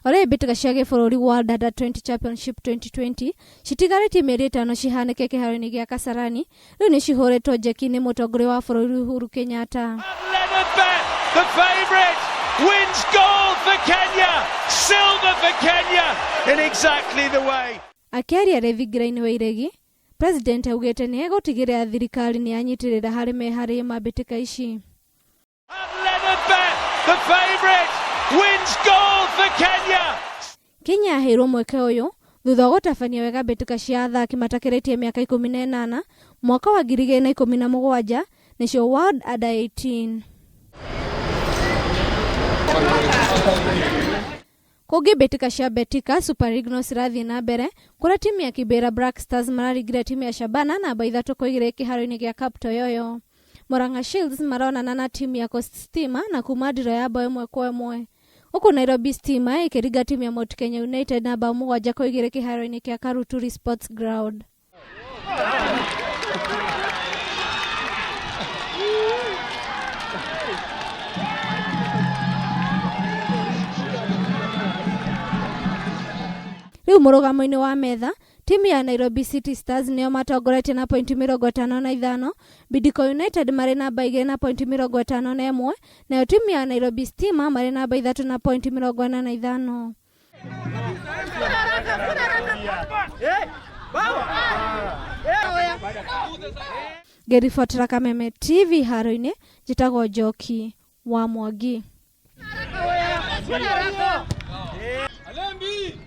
Ore bitika ciage bũrũri World Under 20 Championship 2020 citigarĩtie mĩeri 5 cihanĩke kĩharo-inĩ gĩa Kasarani, rĩu nĩ cihũrĩtwo njeki nĩ mũtongoria wa bũrũri Uhuru Kenyatta. The favorite wins gold for Kenya, silver for Kenya in exactly the way. Akiaria rĩthingira-inĩ wa iregi, President augĩte nĩ egũtigĩrĩra thirikari nĩ yanyitirĩra harĩ meharĩrĩria ma mbĩtĩka ici. The favorite wins gold for Kenya. Kenya aheirwo mweke ũyũ thutha wa gũtabania wega mbĩtĩka cia athaki matakĩrĩtie mĩaka 18 mwaka wa 2017 nĩcio World Under 18. Kũngĩ mbĩtĩka cia Betika Super Eagles irathiĩ na mbere kũrĩa timu ya Kibera Black Stars mararigire timu ya Shabana namba 3-2 kĩharo-inĩ gĩa Kaptoyoyo. Murang'a Shields maronana na timu ya Coast Stima na kuma ndiro ya bao 1-1. Huku Nairobi Stima ikĩringa timu ya Mount Kenya United namba 7-2 kĩharo-inĩ kĩa Karuturi Sports Ground. Rĩu mũrũgamo-inĩ wa metha, timu ya Nairobi City Stars nĩo matongoretie na pointi 55, Bidco United marĩ namba 2 na pointi 51, nayo timu ya Nairobi Stima marĩ namba 3 na pointi 45. Ngĩribotera Kameme TV haro-inĩ, njĩtagwo Njoki wa Mwangi. Alembi!